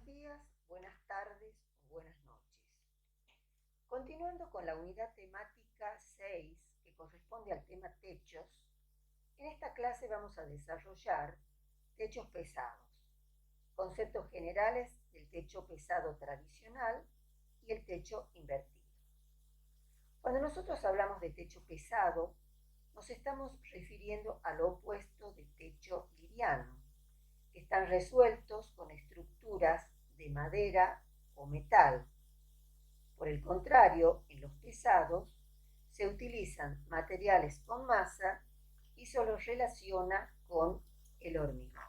Buenos días, buenas tardes o buenas noches. Continuando con la unidad temática 6, que corresponde al tema techos, en esta clase vamos a desarrollar techos pesados, conceptos generales del techo pesado tradicional y el techo invertido. Cuando nosotros hablamos de techo pesado, nos estamos refiriendo al opuesto de techo liviano, que están resueltos con estructuras de madera o metal. Por el contrario, en los pesados se utilizan materiales con masa y se los relaciona con el hormigón.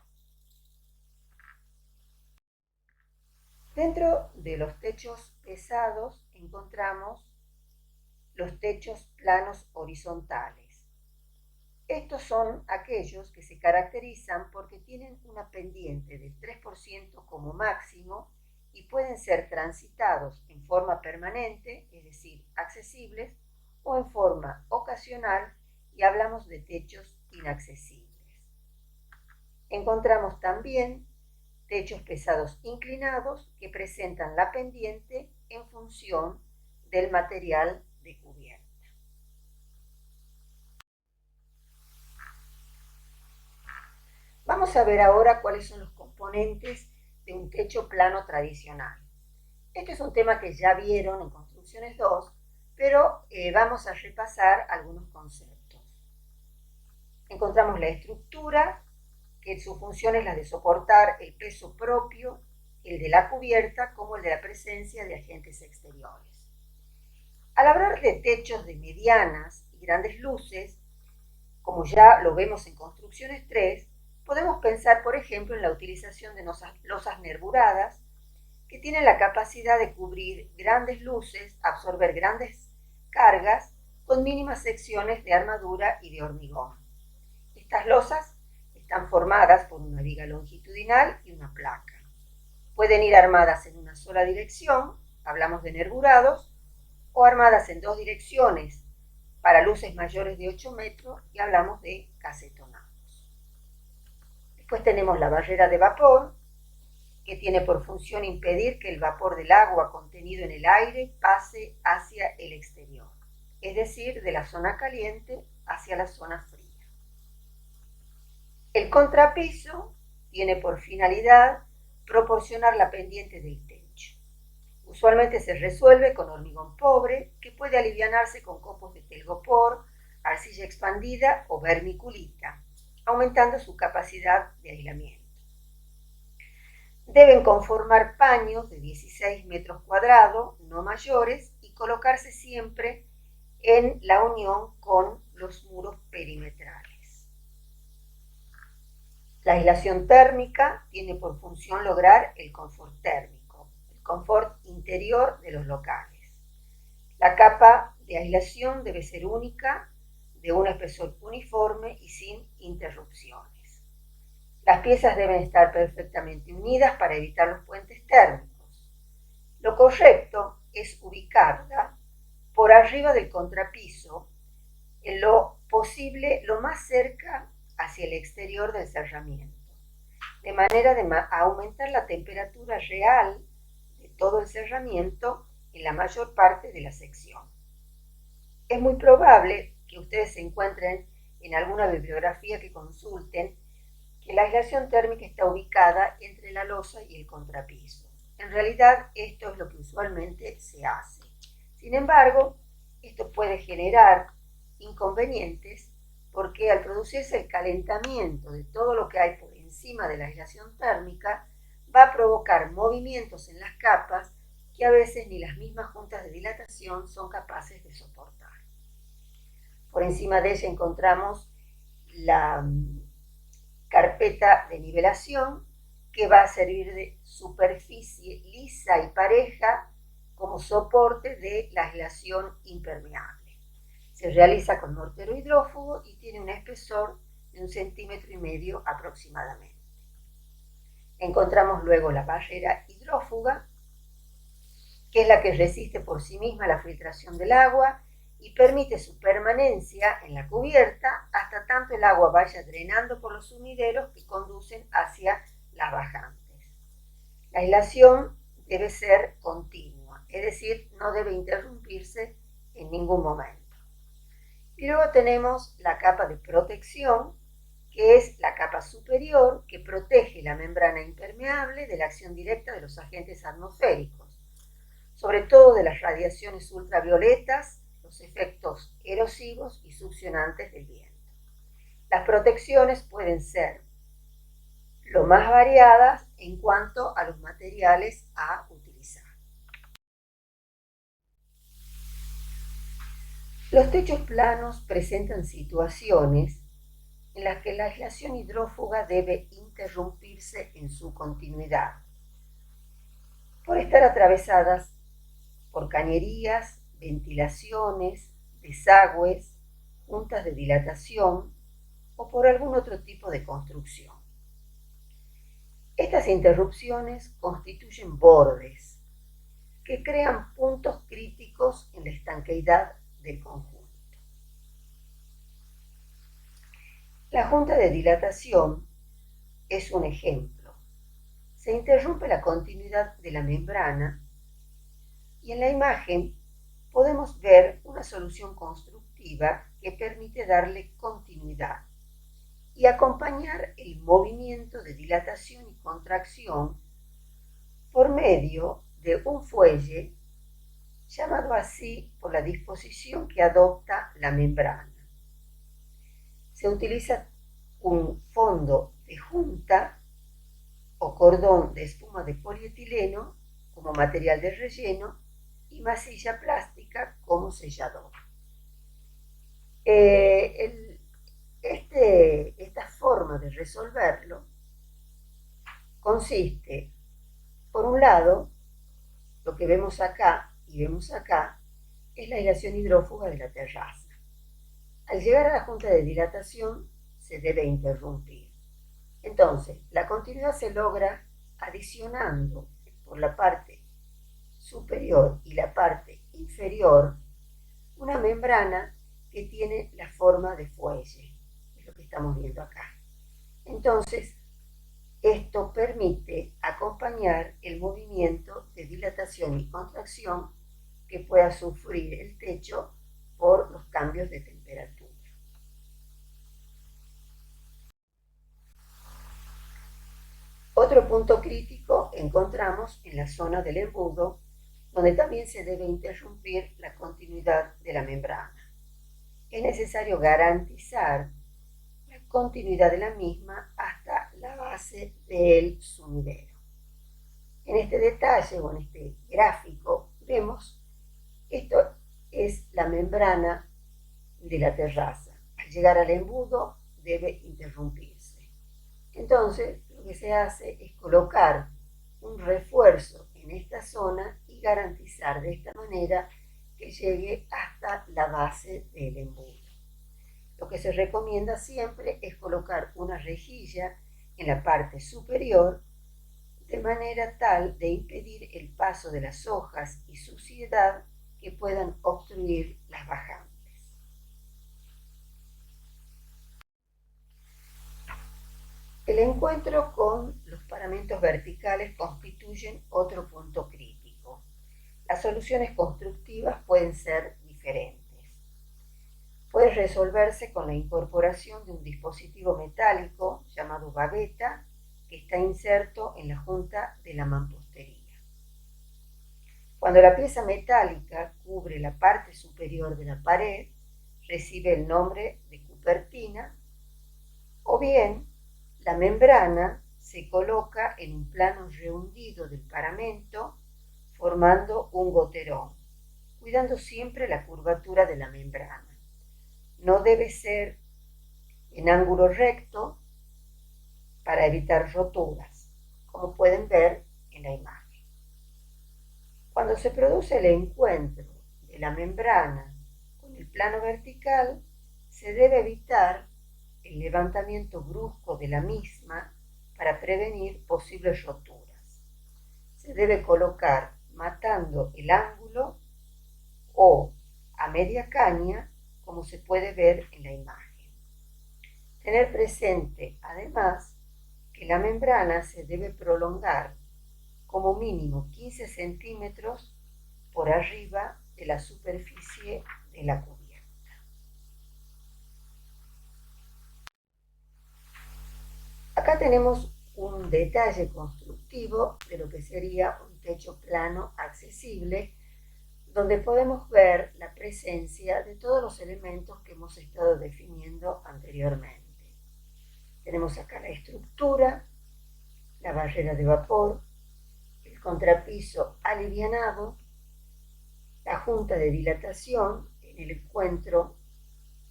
Dentro de los techos pesados encontramos los techos planos horizontales. Estos son aquellos que se caracterizan porque tienen una pendiente del 3% como máximo y pueden ser transitados en forma permanente, es decir, accesibles, o en forma ocasional, y hablamos de techos inaccesibles. Encontramos también techos pesados inclinados que presentan la pendiente en función del material de cubierta. Vamos a ver ahora cuáles son los componentes de un techo plano tradicional. Este es un tema que ya vieron en Construcciones 2, pero vamos a repasar algunos conceptos. Encontramos la estructura, que su función es la de soportar el peso propio, el de la cubierta, como el de la presencia de agentes exteriores. Al hablar de techos de medianas y grandes luces, como ya lo vemos en Construcciones 3, podemos pensar, por ejemplo, en la utilización de losas nervuradas, que tienen la capacidad de cubrir grandes luces, absorber grandes cargas, con mínimas secciones de armadura y de hormigón. Estas losas están formadas por una viga longitudinal y una placa. Pueden ir armadas en una sola dirección, hablamos de nervurados, o armadas en dos direcciones, para luces mayores de 8 metros, y hablamos de casetonados. Después tenemos la barrera de vapor, que tiene por función impedir que el vapor del agua contenido en el aire pase hacia el exterior, es decir, de la zona caliente hacia la zona fría. El contrapiso tiene por finalidad proporcionar la pendiente del techo. Usualmente se resuelve con hormigón pobre, que puede alivianarse con copos de telgopor, arcilla expandida o vermiculita, aumentando su capacidad de aislamiento. Deben conformar paños de 16 metros cuadrados, no mayores, y colocarse siempre en la unión con los muros perimetrales. La aislación térmica tiene por función lograr el confort térmico, el confort interior de los locales. La capa de aislación debe ser única, de un espesor uniforme y sin interrupciones. Las piezas deben estar perfectamente unidas para evitar los puentes térmicos. Lo correcto es ubicarla por arriba del contrapiso, en lo posible lo más cerca hacia el exterior del cerramiento, de manera de aumentar la temperatura real de todo el cerramiento en la mayor parte de la sección. Es muy probable que ustedes se encuentren en alguna bibliografía que consulten que la aislación térmica está ubicada entre la losa y el contrapiso. En realidad, esto es lo que usualmente se hace. Sin embargo, esto puede generar inconvenientes porque al producirse el calentamiento de todo lo que hay por encima de la aislación térmica, va a provocar movimientos en las capas que a veces ni las mismas juntas de dilatación son capaces de soportar. Por encima de ella encontramos la carpeta de nivelación, que va a servir de superficie lisa y pareja como soporte de la aislación impermeable. Se realiza con mortero hidrófugo y tiene un espesor de 1,5 centímetros aproximadamente. Encontramos luego la barrera hidrófuga, que es la que resiste por sí misma la filtración del agua y permite su permanencia en la cubierta hasta tanto el agua vaya drenando por los sumideros que conducen hacia las bajantes. La aislación debe ser continua, es decir, no debe interrumpirse en ningún momento. Y luego tenemos la capa de protección, que es la capa superior que protege la membrana impermeable de la acción directa de los agentes atmosféricos, sobre todo de las radiaciones ultravioletas, los efectos erosivos y succionantes del viento. Las protecciones pueden ser lo más variadas en cuanto a los materiales a utilizar. Los techos planos presentan situaciones en las que la aislación hidrófuga debe interrumpirse en su continuidad, por estar atravesadas por cañerías, ventilaciones, desagües, juntas de dilatación o por algún otro tipo de construcción. Estas interrupciones constituyen bordes que crean puntos críticos en la estanqueidad del conjunto. La junta de dilatación es un ejemplo. Se interrumpe la continuidad de la membrana y en la imagen podemos ver una solución constructiva que permite darle continuidad y acompañar el movimiento de dilatación y contracción por medio de un fuelle, llamado así por la disposición que adopta la membrana. Se utiliza un fondo de junta o cordón de espuma de polietileno como material de relleno y masilla plástica como sellador. Esta forma de resolverlo consiste, por un lado, lo que vemos acá y vemos acá, es la aislación hidrófuga de la terraza. Al llegar a la junta de dilatación se debe interrumpir. Entonces, la continuidad se logra adicionando por la parte superior y la parte inferior una membrana que tiene la forma de fuelle, es lo que estamos viendo acá. Entonces, esto permite acompañar el movimiento de dilatación y contracción que pueda sufrir el techo por los cambios de temperatura. Otro punto crítico encontramos en la zona del embudo, donde también se debe interrumpir la continuidad de la membrana. Es necesario garantizar la continuidad de la misma hasta la base del sumidero. En este detalle o en este gráfico vemos esto es la membrana de la terraza. Al llegar al embudo debe interrumpirse. Entonces lo que se hace es colocar un refuerzo en esta zona y garantizar de esta manera que llegue hasta la base del embudo. Lo que se recomienda siempre es colocar una rejilla en la parte superior de manera tal de impedir el paso de las hojas y suciedad que puedan obstruir las bajantes. El encuentro con los paramentos verticales constituyen otro punto crítico. Las soluciones constructivas pueden ser diferentes. Puede resolverse con la incorporación de un dispositivo metálico llamado babeta que está inserto en la junta de la mampostería. Cuando la pieza metálica cubre la parte superior de la pared, recibe el nombre de cupertina, o bien la membrana se coloca en un plano rehundido del paramento formando un goterón, cuidando siempre la curvatura de la membrana. No debe ser en ángulo recto para evitar roturas, como pueden ver en la imagen. Cuando se produce el encuentro de la membrana con el plano vertical, se debe evitar el levantamiento brusco de la misma para prevenir posibles roturas. Se debe colocar matando el ángulo o a media caña, como se puede ver en la imagen. Tener presente, además, que la membrana se debe prolongar como mínimo 15 centímetros por arriba de la superficie de la cubierta. Acá tenemos un detalle constructivo de lo que sería un techo plano accesible, donde podemos ver la presencia de todos los elementos que hemos estado definiendo anteriormente. Tenemos acá la estructura, la barrera de vapor, el contrapiso alivianado, la junta de dilatación en el encuentro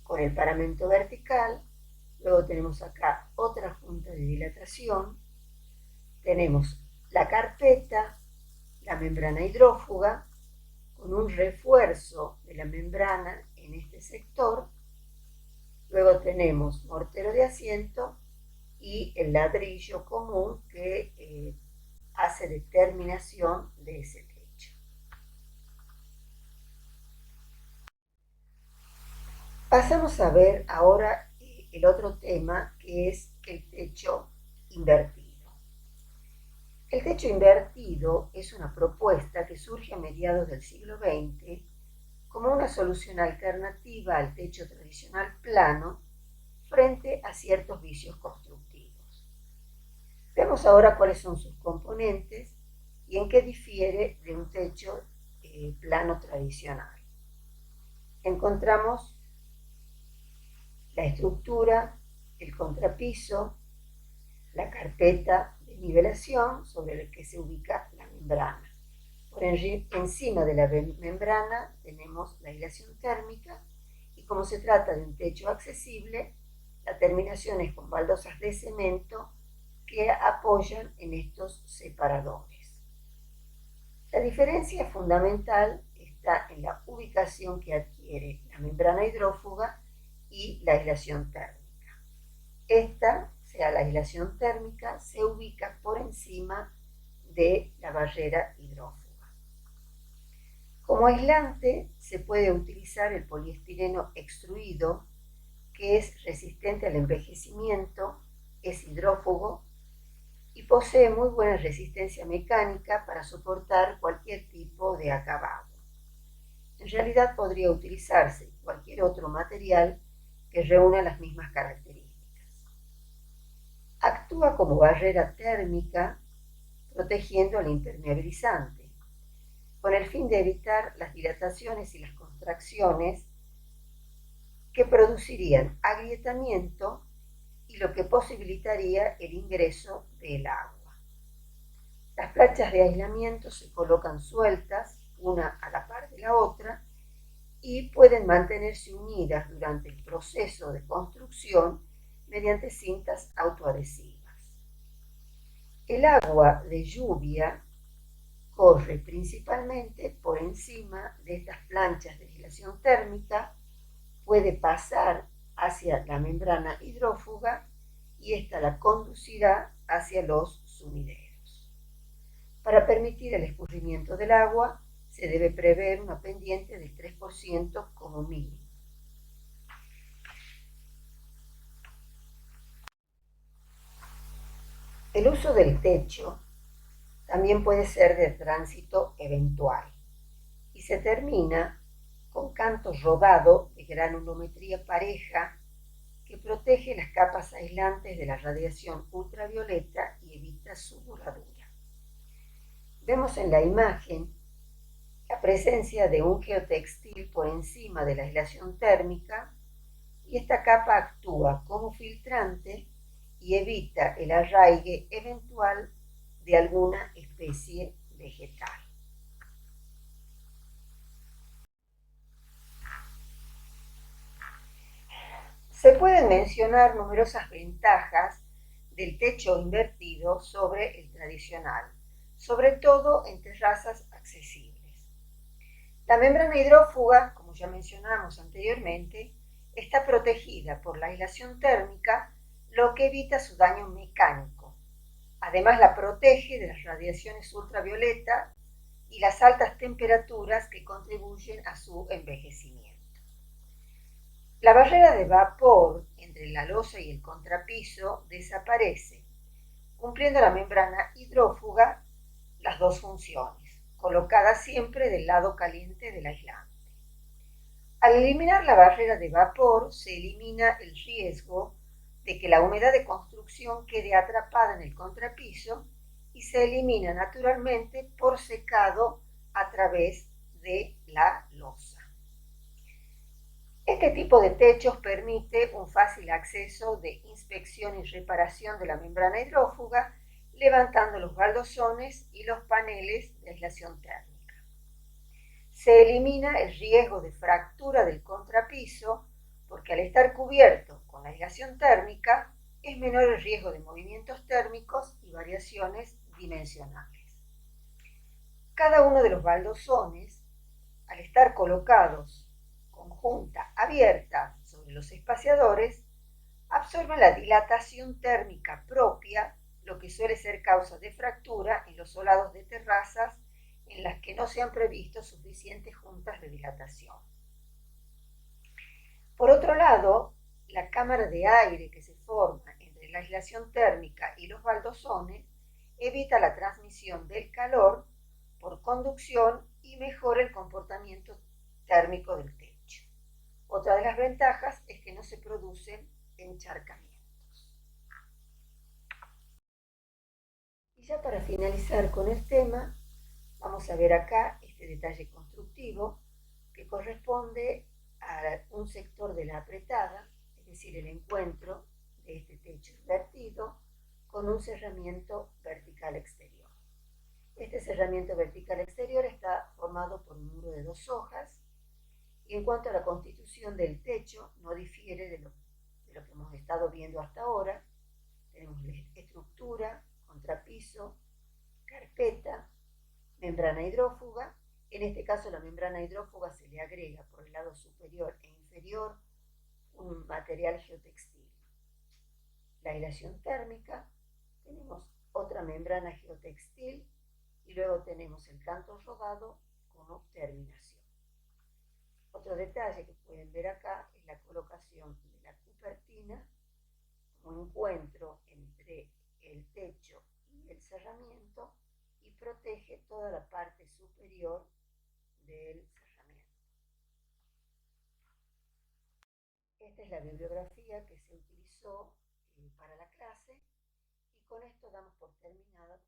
con el paramento vertical. Luego tenemos acá otra junta de dilatación, tenemos la carpeta, la membrana hidrófuga, con un refuerzo de la membrana en este sector. Luego tenemos mortero de asiento y el ladrillo común que hace determinación de ese techo. Pasamos a ver ahora el otro tema, que es el techo invertido. El techo invertido es una propuesta que surge a mediados del siglo XX como una solución alternativa al techo tradicional plano frente a ciertos vicios constructivos. Veamos ahora cuáles son sus componentes y en qué difiere de un techo plano tradicional. Encontramos la estructura, el contrapiso, la carpeta de nivelación sobre la que se ubica la membrana. Por encima de la membrana tenemos la aislación térmica y como se trata de un techo accesible, la terminación es con baldosas de cemento que apoyan en estos separadores. La diferencia fundamental está en la ubicación que adquiere la membrana hidrófuga y la aislación térmica. Esta, sea la aislación térmica, se ubica por encima de la barrera hidrófuga. Como aislante se puede utilizar el poliestireno extruido, que es resistente al envejecimiento, es hidrófugo y posee muy buena resistencia mecánica para soportar cualquier tipo de acabado. En realidad podría utilizarse cualquier otro material que reúna las mismas características. Actúa como barrera térmica, protegiendo al impermeabilizante, con el fin de evitar las dilataciones y las contracciones que producirían agrietamiento y lo que posibilitaría el ingreso del agua. Las planchas de aislamiento se colocan sueltas, una a la par de la otra, y pueden mantenerse unidas durante el proceso de construcción mediante cintas autoadhesivas. El agua de lluvia corre principalmente por encima de estas planchas de aislación térmica, puede pasar hacia la membrana hidrófuga y ésta la conducirá hacia los sumideros. Para permitir el escurrimiento del agua, se debe prever una pendiente del 3% como mínimo. El uso del techo también puede ser de tránsito eventual y se termina con canto rodado de granulometría pareja que protege las capas aislantes de la radiación ultravioleta y evita su voladura. Vemos en la imagen la presencia de un geotextil por encima de la aislación térmica y esta capa actúa como filtrante y evita el arraigue eventual de alguna especie vegetal. Se pueden mencionar numerosas ventajas del techo invertido sobre el tradicional, sobre todo en terrazas accesibles. La membrana hidrófuga, como ya mencionamos anteriormente, está protegida por la aislación térmica, lo que evita su daño mecánico. Además, la protege de las radiaciones ultravioleta y las altas temperaturas que contribuyen a su envejecimiento. La barrera de vapor entre la losa y el contrapiso desaparece, cumpliendo la membrana hidrófuga las dos funciones, colocadas siempre del lado caliente del aislante. Al eliminar la barrera de vapor, se elimina el riesgo de que la humedad de construcción quede atrapada en el contrapiso y se elimina naturalmente por secado a través de la losa. Este tipo de techos permite un fácil acceso de inspección y reparación de la membrana hidrófuga, levantando los baldosones y los paneles de aislación térmica. Se elimina el riesgo de fractura del contrapiso porque al estar cubierto con la aislación térmica es menor el riesgo de movimientos térmicos y variaciones dimensionales. Cada uno de los baldosones, al estar colocados con junta abierta sobre los espaciadores, absorben la dilatación térmica propia, lo que suele ser causa de fractura en los solados de terrazas en las que no se han previsto suficientes juntas de dilatación. Por otro lado, la cámara de aire que se forma entre la aislación térmica y los baldosones evita la transmisión del calor por conducción y mejora el comportamiento térmico del techo. Otra de las ventajas es que no se producen encharcamientos. Y ya para finalizar con el tema, vamos a ver acá este detalle constructivo que corresponde a un sector de la apretada, es decir, el encuentro de este techo invertido con un cerramiento vertical exterior. Este cerramiento vertical exterior está formado por un muro de 2 hojas y en cuanto a la constitución del techo no difiere de lo que hemos estado viendo hasta ahora. Tenemos estructura, contrapiso, carpeta, membrana hidrófuga. En este caso la membrana hidrófuga se le agrega por el lado superior e inferior un material geotextil. La aislación térmica, tenemos otra membrana geotextil y luego tenemos el canto rodado como terminación. Otro detalle que pueden ver acá es la colocación de la cupertina como encuentro entre el techo y el cerramiento y protege toda la parte superior del cerramiento. Esta es la bibliografía que se utilizó para la clase y con esto damos por terminada